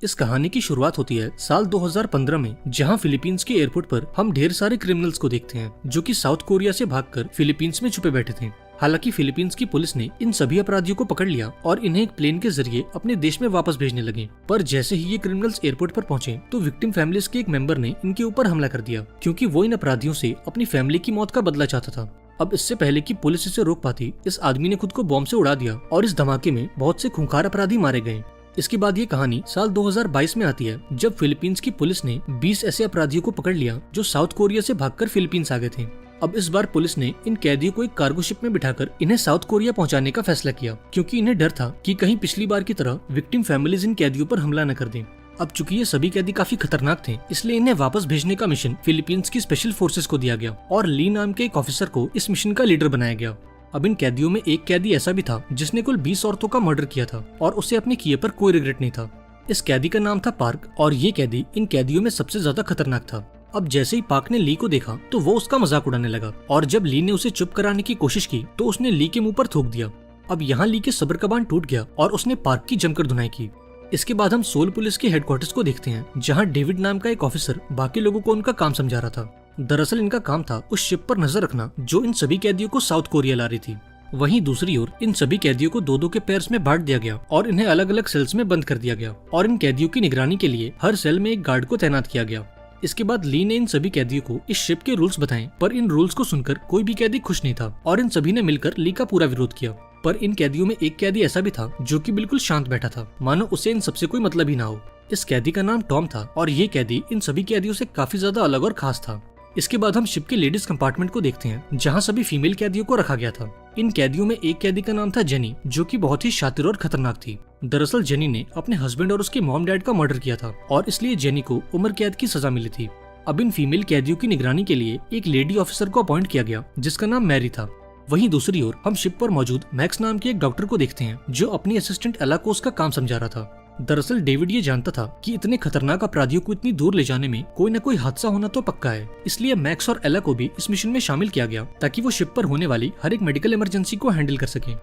इस कहानी की शुरुआत होती है साल 2015 में, जहां फिलीपींस के एयरपोर्ट पर हम ढेर सारे क्रिमिनल्स को देखते हैं जो कि साउथ कोरिया से भागकर फिलीपींस में छुपे बैठे थे। हालांकि फिलीपींस की पुलिस ने इन सभी अपराधियों को पकड़ लिया और इन्हें एक प्लेन के जरिए अपने देश में वापस भेजने लगे। पर जैसे ही ये क्रिमिनल्स एयरपोर्ट पर पहुंचे तो विक्टिम फैमिलीज के एक मेंबर ने इनके ऊपर हमला कर दिया, क्योंकि वो इन अपराधियों से अपनी फैमिली की मौत का बदला चाहता था। अब इससे पहले कि पुलिस इसे रोक पाती, इस आदमी ने खुद को बॉम्ब से उड़ा दिया और इस धमाके में बहुत से खूंखार अपराधी मारे गए। इसके बाद ये कहानी साल 2022 में आती है, जब फिलीपींस की पुलिस ने 20 ऐसे अपराधियों को पकड़ लिया जो साउथ कोरिया से भागकर फिलीपींस आ गए थे। अब इस बार पुलिस ने इन कैदियों को एक कार्गो शिप में बिठाकर इन्हें साउथ कोरिया पहुंचाने का फैसला किया, क्योंकि इन्हें डर था कि कहीं पिछली बार की तरह विक्टिम फैमिलीज इन कैदियों पर हमला न कर दें। अब चूंकि ये सभी कैदी काफी खतरनाक थे, इसलिए इन्हें वापस भेजने का मिशन फिलीपींस की स्पेशल फोर्सेस को दिया गया और ली नाम के एक ऑफिसर को इस मिशन का लीडर बनाया गया। अब इन कैदियों में एक कैदी ऐसा भी था जिसने कुल 20 औरतों का मर्डर किया था और उसे अपने किए पर कोई रिग्रेट नहीं था। इस कैदी का नाम था पार्क और ये कैदी इन कैदियों में सबसे ज्यादा खतरनाक था। अब जैसे ही पार्क ने ली को देखा तो वो उसका मजाक उड़ाने लगा और जब ली ने उसे चुप कराने की कोशिश की तो उसने ली के मुंह पर थूक दिया। अब यहाँ ली के सब्र का बांध टूट गया और उसने पार्क की जमकर धुनाई की। इसके बाद हम सोल पुलिस के हेडक्वार्टर्स को देखते हैं, जहाँ डेविड नाम का एक ऑफिसर बाकी लोगों को उनका काम समझा रहा था। दरअसल इनका काम था उस शिप पर नजर रखना जो इन सभी कैदियों को साउथ कोरिया ला रही थी। वहीं दूसरी ओर इन सभी कैदियों को दो दो के पेयर्स में बांट दिया गया और इन्हें अलग अलग सेल्स में बंद कर दिया गया और इन कैदियों की निगरानी के लिए हर सेल में एक गार्ड को तैनात किया गया। इसके बाद ली ने इन सभी कैदियों को इस शिप के रूल्स बताएं, पर इन रूल्स को सुनकर कोई भी कैदी खुश नहीं था और इन सभी ने मिलकर ली का पूरा विरोध किया। पर इन कैदियों में एक कैदी ऐसा भी था जो कि बिल्कुल शांत बैठा था, मानो उसे इन सबसे कोई मतलब ही ना हो। इस कैदी का नाम टॉम था और ये कैदी इन सभी कैदियों से काफी ज्यादा अलग और खास था। इसके बाद हम शिप के लेडीज कंपार्टमेंट को देखते हैं, जहाँ सभी फीमेल कैदियों को रखा गया था। इन कैदियों में एक कैदी का नाम था जेनी, जो कि बहुत ही शातिर और खतरनाक थी। दरअसल जेनी ने अपने हस्बैंड और उसके मॉम डैड का मर्डर किया था और इसलिए जेनी को उम्र कैद की सजा मिली थी। अब इन फीमेल कैदियों की निगरानी के लिए एक लेडी ऑफिसर को अपॉइंट किया गया जिसका नाम मैरी था। वहीं दूसरी ओर हम शिप पर मौजूद मैक्स नाम के एक डॉक्टर को देखते हैं जो अपनी असिस्टेंट एला को उसका काम समझा रहा था। दरअसल डेविड ये जानता था कि इतने खतरनाक अपराधियों को इतनी दूर ले जाने में कोई न कोई हादसा होना तो पक्का है, इसलिए मैक्स और एला को भी इस मिशन में शामिल किया गया ताकि वो शिप पर होने वाली हर एक मेडिकल इमरजेंसी को हैंडल कर सके।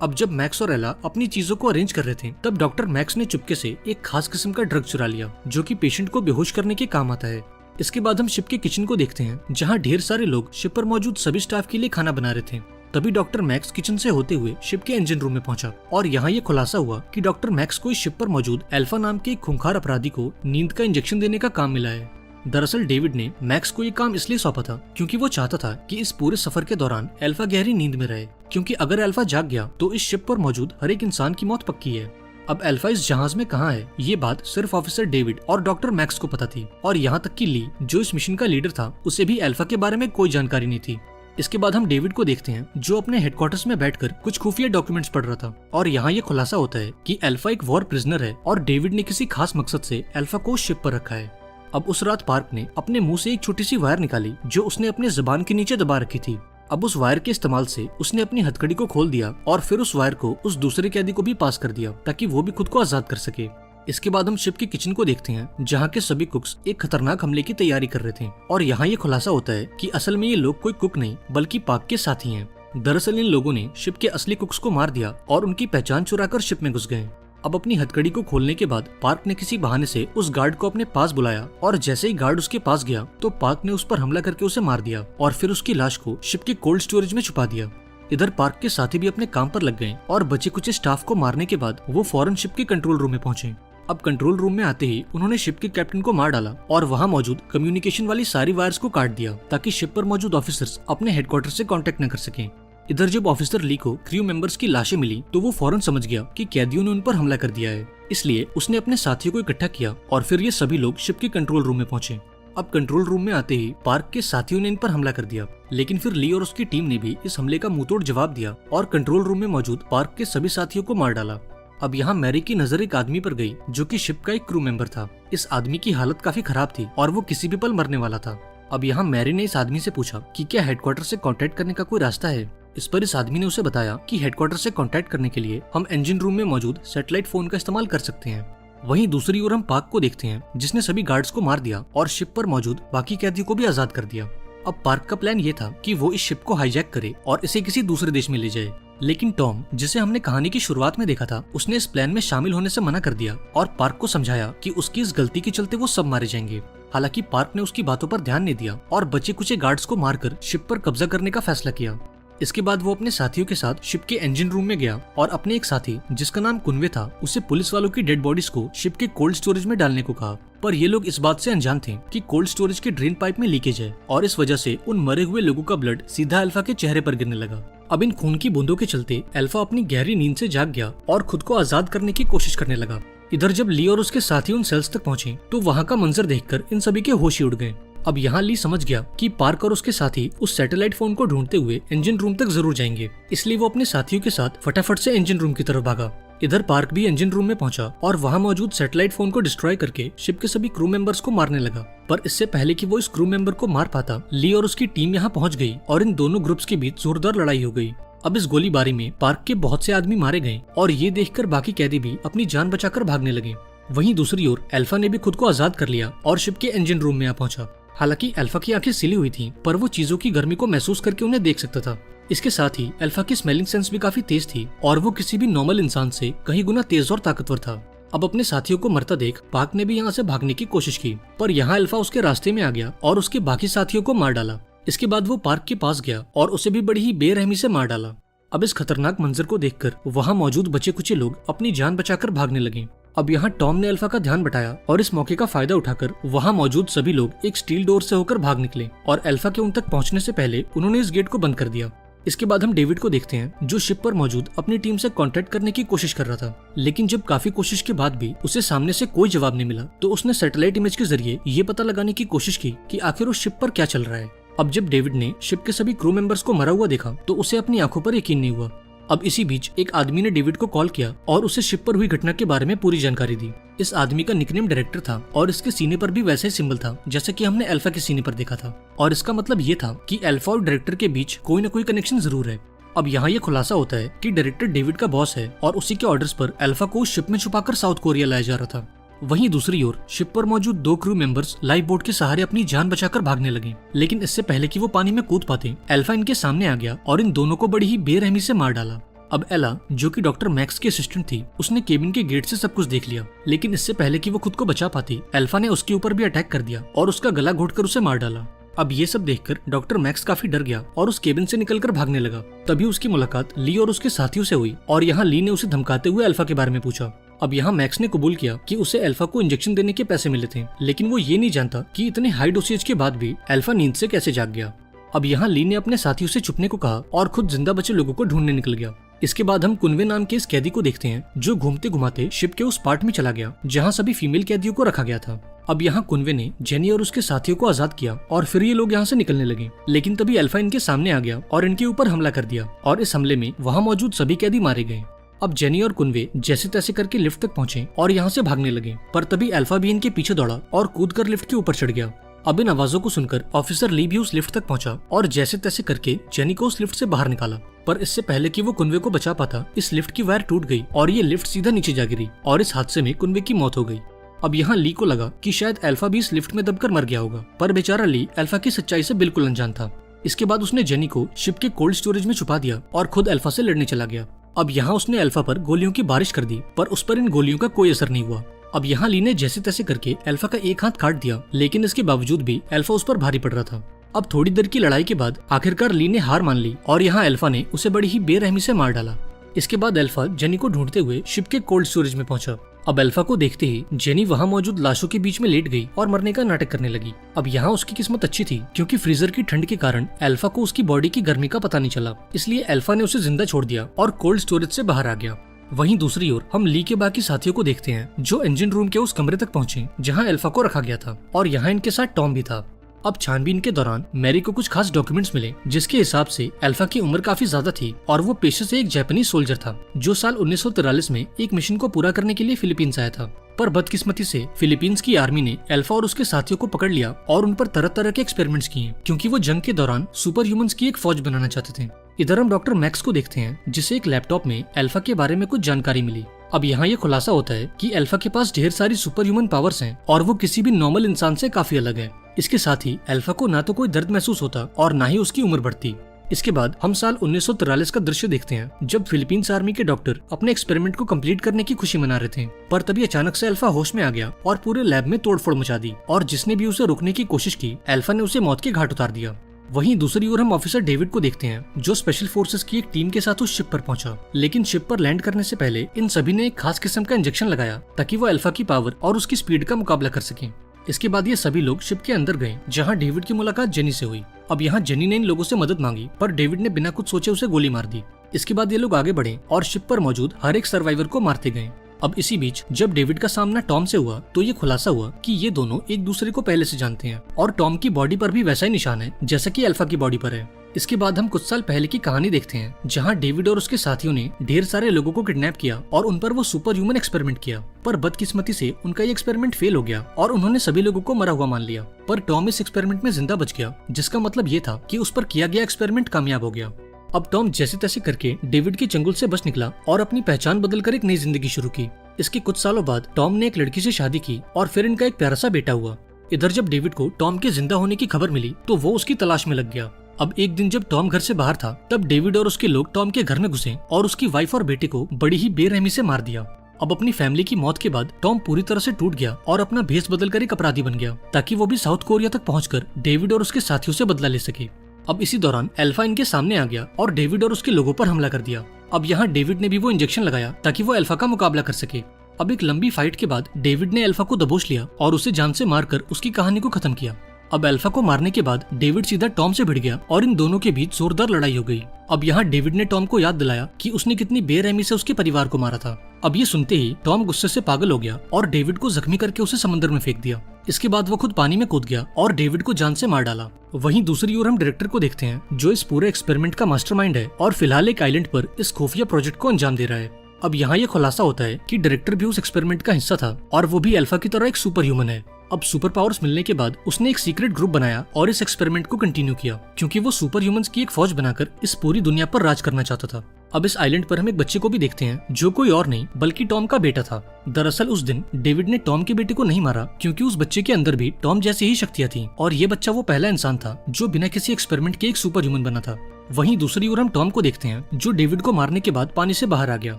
अब जब मैक्स और एला अपनी चीजों को अरेंज कर रहे थे, तब डॉक्टर मैक्स ने चुपके से एक खास किस्म का ड्रग चुरा लिया जो कि पेशेंट को बेहोश करने के काम आता है। इसके बाद हम शिप के किचन को देखते हैं, जहाँ ढेर सारे लोग शिप पर मौजूद सभी स्टाफ के लिए खाना बना रहे थे। तभी डॉक्टर मैक्स किचन से होते हुए शिप के इंजन रूम में पहुंचा और यहाँ ये खुलासा हुआ कि डॉक्टर मैक्स को इस शिप पर मौजूद अल्फा नाम के एक खूंखार अपराधी को नींद का इंजेक्शन देने का काम मिला है। दरअसल डेविड ने मैक्स को ये काम इसलिए सौंपा था क्योंकि वो चाहता था कि इस पूरे सफर के दौरान अल्फा गहरी नींद में रहे, क्योंकि अगर अल्फा जाग गया तो इस शिप पर मौजूद हर एक इंसान की मौत पक्की है। अब अल्फा इस जहाज में कहाँ है, ये बात सिर्फ ऑफिसर डेविड और डॉक्टर मैक्स को पता थी और यहाँ तक कि ली जो इस मिशन का लीडर था उसे भी अल्फा के बारे में कोई जानकारी नहीं थी। इसके बाद हम डेविड को देखते हैं जो अपने हेडक्वार्टर्स में बैठकर कुछ खुफिया डॉक्यूमेंट्स पढ़ रहा था और यहाँ ये खुलासा होता है कि अल्फा एक वॉर प्रिजनर है और डेविड ने किसी खास मकसद से अल्फा को शिप पर रखा है। अब उस रात पार्क ने अपने मुंह से एक छोटी सी वायर निकाली जो उसने अपने जुबान के नीचे दबा रखी थी। अब उस वायर के इस्तेमाल से उसने अपनी हथकड़ी को खोल दिया और फिर उस वायर को उस दूसरे कैदी को भी पास कर दिया ताकि वो भी खुद को आजाद कर सके। इसके बाद हम शिप के किचन को देखते हैं, जहाँ के सभी कुक्स एक खतरनाक हमले की तैयारी कर रहे थे और यहाँ ये खुलासा होता है कि असल में ये लोग कोई कुक नहीं बल्कि पार्क के साथी हैं। दरअसल इन लोगों ने शिप के असली कुक्स को मार दिया और उनकी पहचान चुराकर शिप में घुस गए। अब अपनी हथकड़ी को खोलने के बाद पार्क ने किसी बहाने से उस गार्ड को अपने पास बुलाया और जैसे ही गार्ड उसके पास गया तो पार्क ने उस पर हमला करके उसे मार दिया और फिर उसकी लाश को शिप के कोल्ड स्टोरेज में छुपा दिया। इधर पार्क के साथी भी अपने काम पर लग गए और बचे कुछ स्टाफ को मारने के बाद वो फौरन शिप के कंट्रोल रूम में पहुंचे। अब कंट्रोल रूम में आते ही उन्होंने शिप के कैप्टन को मार डाला और वहाँ मौजूद कम्युनिकेशन वाली सारी वायर्स को काट दिया ताकि शिप पर मौजूद ऑफिसर्स अपने हेडक्वार्टर से कांटेक्ट न कर सकें। इधर जब ऑफिसर ली को क्रू मेंबर्स की लाशें मिली तो वो फौरन समझ गया कि कैदियों ने उन पर हमला कर दिया है, इसलिए उसने अपने साथियों को इकट्ठा किया और फिर ये सभी लोग शिप के कंट्रोल रूम में पहुंचे। अब कंट्रोल रूम में आते ही पार्क के साथियों ने इन पर हमला कर दिया, लेकिन फिर ली और उसकी टीम ने भी इस हमले का मुंहतोड़ जवाब दिया और कंट्रोल रूम में मौजूद पार्क के सभी साथियों को मार डाला। अब यहाँ मैरी की नजर एक आदमी पर गई जो कि शिप का एक क्रू मेंबर था। इस आदमी की हालत काफी खराब थी और वो किसी भी पल मरने वाला था। अब यहाँ मैरी ने इस आदमी से पूछा कि क्या हेडक्वार्टर से कांटेक्ट करने का कोई रास्ता है। इस पर इस आदमी ने उसे बताया कि हेडक्वार्टर से कांटेक्ट करने के लिए हम इंजन रूम में मौजूद सैटेलाइट फोन का इस्तेमाल कर सकते हैं। वहीं दूसरी ओर हम पार्क को देखते हैं जिसने सभी गार्ड्स को मार दिया और शिप पर मौजूद बाकी कैदियों को भी आजाद कर दिया। अब पार्क का प्लान ये था कि वो इस शिप को हाईजैक करे और इसे किसी दूसरे देश में ले जाए। लेकिन टॉम, जिसे हमने कहानी की शुरुआत में देखा था, उसने इस प्लान में शामिल होने से मना कर दिया और पार्क को समझाया कि उसकी इस गलती के चलते वो सब मारे जाएंगे। हालांकि पार्क ने उसकी बातों पर ध्यान नहीं दिया और बचे कुचे गार्ड्स को मारकर शिप पर कब्जा करने का फैसला किया। इसके बाद वो अपने साथियों के साथ शिप के इंजन रूम में गया और अपने एक साथी, जिसका नाम कुनवे था, उसे पुलिस वालों की डेड बॉडीज को शिप के कोल्ड स्टोरेज में डालने को कहा। पर ये लोग इस बात से अनजान थे कि कोल्ड स्टोरेज के ड्रेन पाइप में लीकेज है और इस वजह से उन मरे हुए लोगों का ब्लड सीधा अल्फा के चेहरे पर गिरने लगा। अब इन खून की बूंदों के चलते अल्फा अपनी गहरी नींद से जाग गया और खुद को आजाद करने की कोशिश करने लगा। इधर जब ली और उसके साथी उन सेल्स तक पहुंचे तो वहाँ का मंजर देखकर इन सभी के होश ही उड़ गए। अब यहाँ ली समझ गया कि पार्क और उसके साथी उस सैटेलाइट फोन को ढूंढते हुए इंजन रूम तक जरूर जाएंगे, इसलिए वो अपने साथियों के साथ फटाफट से इंजन रूम की तरफ भागा। इधर पार्क भी इंजन रूम में पहुंचा और वहाँ मौजूद सैटेलाइट फोन को डिस्ट्रॉय करके शिप के सभी क्रू मेंबर्स को मारने लगा। पर इससे पहले कि वो इस क्रू मेंबर को मार पाता, ली और उसकी टीम यहाँ पहुंच गई और इन दोनों ग्रुप्स के बीच जोरदार लड़ाई हो गई। अब इस गोलीबारी में पार्क के बहुत से आदमी मारे गए और ये देखकर बाकी कैदी भी अपनी जान बचाकर भागने लगे। वहीं दूसरी ओर अल्फा ने भी खुद को आजाद कर लिया और शिप के इंजन रूम में आ पहुंचा। हालांकि अल्फा की आंखें सिली हुई थीं, पर वो चीजों की गर्मी को महसूस करके उन्हें देख सकता था। इसके साथ ही अल्फा की स्मेलिंग सेंस भी काफी तेज थी और वो किसी भी नॉर्मल इंसान से कहीं गुना तेज और ताकतवर था। अब अपने साथियों को मरता देख पार्क ने भी यहाँ से भागने की कोशिश की, पर यहाँ अल्फा उसके रास्ते में आ गया और उसके बाकी साथियों को मार डाला। इसके बाद वो पार्क के पास गया और उसे भी बड़ी ही बेरहमी से मार डाला। अब इस खतरनाक मंजर को देखकर वहाँ मौजूद बचे कुचे लोग अपनी जान बचाकर भागने लगे। अब यहाँ टॉम ने अल्फा का ध्यान बटाया और इस मौके का फायदा उठाकर वहाँ मौजूद सभी लोग एक स्टील डोर से होकर भाग निकले और अल्फा के उन तक पहुँचने से पहले उन्होंने इस गेट को बंद कर दिया। इसके बाद हम डेविड को देखते हैं, जो शिप पर मौजूद अपनी टीम से कांटेक्ट करने की कोशिश कर रहा था, लेकिन जब काफी कोशिश के बाद भी उसे सामने से कोई जवाब नहीं मिला तो उसने सैटेलाइट इमेज के जरिए ये पता लगाने की कोशिश की कि आखिर उस शिप पर क्या चल रहा है। अब जब डेविड ने शिप के सभी क्रू मेंबर्स को मरा हुआ देखा तो उसे अपनी आंखों पर यकीन नहीं हुआ। अब इसी बीच एक आदमी ने डेविड को कॉल किया और उसे शिप पर हुई घटना के बारे में पूरी जानकारी दी। इस आदमी का निकनेम डायरेक्टर था और इसके सीने पर भी वैसे ही सिंबल था जैसे कि हमने अल्फा के सीने पर देखा था, और इसका मतलब ये था कि अल्फा और डायरेक्टर के बीच कोई न कोई कनेक्शन जरूर है। अब यहाँ ये खुलासा होता है कि डायरेक्टर डेविड का बॉस है और उसी के ऑर्डर्स पर अल्फा को उस शिप में छुपाकर साउथ कोरिया लाया जा रहा था। वहीं दूसरी ओर शिप पर मौजूद दो क्रू मेंबर्स लाइफ बोट के सहारे अपनी जान बचाकर भागने लगे, लेकिन इससे पहले कि वो पानी में कूद पाते अल्फा इनके सामने आ गया और इन दोनों को बड़ी ही बेरहमी से मार डाला। अब एला, जो कि डॉक्टर मैक्स की असिस्टेंट थी, उसने केबिन के गेट से सब कुछ देख लिया, लेकिन इससे पहले कि वो खुद को बचा पाती अल्फा ने उसके ऊपर भी अटैक कर दिया और उसका गला घोटकर उसे मार डाला। अब ये सब देखकर डॉक्टर मैक्स काफी डर गया और उस केबिन से निकलकर भागने लगा। तभी उसकी मुलाकात ली और उसके साथियों से हुई और यहाँ ली ने उसे धमकाते हुए अल्फा के बारे में पूछा। अब यहाँ मैक्स ने कबूल किया कि उसे अल्फा को इंजेक्शन देने के पैसे मिले थे, लेकिन वो ये नहीं जानता कि इतने हाई डोसेज के बाद भी अल्फा नींद से कैसे जाग गया। अब यहाँ ली ने अपने साथियों से छुपने को कहा और खुद जिंदा बचे लोगों को ढूंढने निकल गया। इसके बाद हम कुनवे नाम के इस कैदी को देखते हैं, जो घूमते घुमाते शिप के उस पार्ट में चला गया जहाँ सभी फीमेल कैदियों को रखा गया था। अब यहाँ कुनवे ने जेनी और उसके साथियों को आजाद किया और फिर ये लोग यहाँ से निकलने लगे, लेकिन तभी अल्फा इनके सामने आ गया और इनके ऊपर हमला कर दिया और इस हमले में वहाँ मौजूद सभी कैदी मारे गए। अब जेनी और कुनवे जैसे तैसे करके लिफ्ट तक पहुंचे और यहाँ से भागने लगे, पर तभी अल्फा भी इनके पीछे दौड़ा और कूदकर लिफ्ट के ऊपर चढ़ गया। अब इन आवाजों को सुनकर ऑफिसर ली भी उस लिफ्ट तक पहुंचा और जैसे तैसे करके जेनी को उस लिफ्ट से बाहर निकाला, पर इससे पहले कि वो कुनवे को बचा पाता इस लिफ्ट की वायर टूट गई और ये लिफ्ट सीधा नीचे जा गिरी और इस हादसे में कुनवे की मौत हो गई। अब यहाँ ली को लगा कि शायद अल्फा भी इस लिफ्ट में दबकर मर गया होगा, पर बेचारा ली अल्फा की सच्चाई से बिल्कुल अनजान था। इसके बाद उसने जेनी को शिप के कोल्ड स्टोरेज में छुपा दिया और खुद अल्फा से लड़ने चला गया। अब यहाँ उसने अल्फा पर गोलियों की बारिश कर दी, पर उस पर इन गोलियों का कोई असर नहीं हुआ। अब यहाँ ली ने जैसे तैसे करके अल्फा का एक हाथ काट दिया, लेकिन इसके बावजूद भी अल्फा उस पर भारी पड़ रहा था। अब थोड़ी देर की लड़ाई के बाद आखिरकार ली ने हार मान ली और यहाँ अल्फा ने उसे बड़ी ही बेरहमी से मार डाला। इसके बाद अल्फा जेनी को ढूंढते हुए शिप के कोल्ड स्टोरेज में पहुंचा। अब अल्फा को देखते ही जेनी वहाँ मौजूद लाशों के बीच में लेट गई और मरने का नाटक करने लगी। अब यहाँ उसकी किस्मत अच्छी थी क्योंकि फ्रीजर की ठंड के कारण अल्फा को उसकी बॉडी की गर्मी का पता नहीं चला, इसलिए अल्फा ने उसे जिंदा छोड़ दिया और कोल्ड स्टोरेज से बाहर आ गया। वहीं दूसरी ओर हम ली के बाकी साथियों को देखते हैं, जो इंजन रूम के उस कमरे तक पहुंचे जहां अल्फा को रखा गया था और यहाँ इनके साथ टॉम भी था। अब छानबीन के दौरान मैरी को कुछ खास डॉक्यूमेंट्स मिले जिसके हिसाब से अल्फा की उम्र काफी ज्यादा थी और वो पेशे से एक जापानीज सोल्जर था जो साल 1943 में एक मिशन को पूरा करने के लिए फिलीपींस आया था। पर बदकिस्मती से फिलीपींस की आर्मी ने अल्फा और उसके साथियों को पकड़ लिया और उन पर तरह तरह के एक्सपेरिमेंट्स किए, क्योंकि वो जंग के दौरान सुपर ह्यूमंस की एक फौज बनाना चाहते थे। इधर हम डॉक्टर मैक्स को देखते हैं, जिसे एक लैपटॉप में अल्फा के बारे में कुछ जानकारी मिली। अब यहाँ ये खुलासा होता है कि अल्फा के पास ढेर सारी सुपर ह्यूमन पावर्स हैं और वो किसी भी नॉर्मल इंसान से काफी अलग है। इसके साथ ही अल्फा को ना तो कोई दर्द महसूस होता और ना ही उसकी उम्र बढ़ती। इसके बाद हम साल 1943 का दृश्य देखते हैं, जब फिलीपींस आर्मी के डॉक्टर अपने एक्सपेरिमेंट को कंप्लीट करने की खुशी मना रहे थे। पर तभी अचानक से अल्फा होश में आ गया और पूरे लैब में तोड़फोड़ मचा दी, और जिसने भी उसे रोकने की कोशिश की, अल्फा ने उसे मौत के घाट उतार दिया। वहीं दूसरी ओर हम ऑफिसर डेविड को देखते हैं, जो स्पेशल फोर्सेस की एक टीम के साथ उस शिप पर पहुंचा। लेकिन शिप पर लैंड करने से पहले इन सभी ने एक खास किस्म का इंजेक्शन लगाया, ताकि वो अल्फा की पावर और उसकी स्पीड का मुकाबला कर सकें। इसके बाद ये सभी लोग शिप के अंदर गए, जहां डेविड की मुलाकात जेनी से हुई। अब यहाँ जेनी ने इन लोगों से मदद मांगी, पर डेविड ने बिना कुछ सोचे उसे गोली मार दी। इसके बाद ये लोग आगे बढ़े और शिप पर मौजूद हर एक सर्वाइवर को मारते गए। अब इसी बीच जब डेविड का सामना टॉम से हुआ, तो ये खुलासा हुआ कि ये दोनों एक दूसरे को पहले से जानते हैं, और टॉम की बॉडी पर भी वैसा ही निशान है जैसा कि अल्फा की बॉडी पर है। इसके बाद हम कुछ साल पहले की कहानी देखते हैं, जहां डेविड और उसके साथियों ने ढेर सारे लोगों को किडनैप किया और उन पर वो सुपर ह्यूमन एक्सपेरिमेंट किया। पर बदकिस्मती से उनका ये एक्सपेरिमेंट फेल हो गया और उन्होंने सभी लोगों को मरा हुआ मान लिया। पर टॉम इस एक्सपेरिमेंट में जिंदा बच गया, जिसका मतलब ये था कि उस पर किया गया एक्सपेरिमेंट कामयाब हो गया। अब टॉम जैसे तैसे करके डेविड के चंगुल से बच निकला और अपनी पहचान बदलकर एक नई जिंदगी शुरू की। इसके कुछ सालों बाद टॉम ने एक लड़की से शादी की और फिर इनका एक प्यारा सा बेटा हुआ। इधर जब डेविड को टॉम के जिंदा होने की खबर मिली, तो वो उसकी तलाश में लग गया। अब एक दिन जब टॉम घर से बाहर था, तब डेविड और उसके लोग टॉम के घर में घुसे और उसकी वाइफ और बेटे को बड़ी ही बेरहमी से मार दिया। अब अपनी फैमिली की मौत के बाद टॉम पूरी तरह से टूट गया और अपना भेष बदलकर एक अपराधी बन गया, ताकि वो भी साउथ कोरिया तक पहुंचकर डेविड और उसके साथियों से बदला ले सके। अब इसी दौरान अल्फा इनके सामने आ गया और डेविड और उसके लोगों पर हमला कर दिया। अब यहाँ डेविड ने भी वो इंजेक्शन लगाया ताकि वो अल्फा का मुकाबला कर सके। अब एक लंबी फाइट के बाद डेविड ने अल्फा को दबोच लिया और उसे जान से मारकर उसकी कहानी को खत्म किया। अब अल्फा को मारने के बाद डेविड सीधा टॉम से भिड़ गया और इन दोनों के बीच जोरदार लड़ाई हो गई। अब यहाँ डेविड ने टॉम को याद दिलाया कि उसने कितनी बेरहमी से उसके परिवार को मारा था। अब ये सुनते ही टॉम गुस्से से पागल हो गया और डेविड को जख्मी करके उसे समंदर में फेंक दिया। इसके बाद वो खुद पानी में कूद गया और डेविड को जान से मार डाला। वहीं दूसरी ओर हम डायरेक्टर को देखते हैं, जो इस पूरे एक्सपेरिमेंट का मास्टरमाइंड है और फिलहाल एक आइलैंड पर इस खुफिया प्रोजेक्ट को अंजाम दे रहा है। अब यहाँ ये खुलासा होता है कि डायरेक्टर भी उस एक्सपेरिमेंट का हिस्सा था और वो भी अल्फा की तरह एक सुपर ह्यूमन है। अब सुपर पावर्स मिलने के बाद उसने एक सीक्रेट ग्रुप बनाया और इस एक्सपेरिमेंट को कंटिन्यू किया, क्योंकि वो सुपर ह्यूमंस की एक फौज बनाकर इस पूरी दुनिया पर राज करना चाहता था। अब इस आइलैंड पर हम एक बच्चे को भी देखते हैं, जो कोई और नहीं बल्कि टॉम का बेटा था। दरअसल उस दिन डेविड ने टॉम के बेटे को नहीं मारा, क्योंकि उस बच्चे के अंदर भी टॉम जैसी ही शक्तियां थी, और ये बच्चा वो पहला इंसान था जो बिना किसी एक्सपेरिमेंट के एक सुपर ह्यूमन बना था। वहीं दूसरी ओर हम टॉम को देखते हैं, जो डेविड को मारने के बाद पानी से बाहर आ गया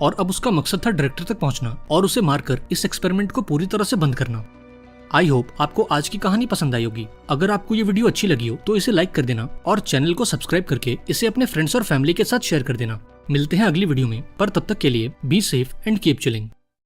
और अब उसका मकसद था डायरेक्टर तक पहुंचना और उसे मारकर इस एक्सपेरिमेंट को पूरी तरह से बंद करना। आई होप आपको आज की कहानी पसंद आई होगी। अगर आपको ये वीडियो अच्छी लगी हो तो इसे लाइक कर देना और चैनल को सब्सक्राइब करके इसे अपने फ्रेंड्स और फैमिली के साथ शेयर कर देना। मिलते हैं अगली वीडियो में, पर तब तक के लिए be safe and keep chilling.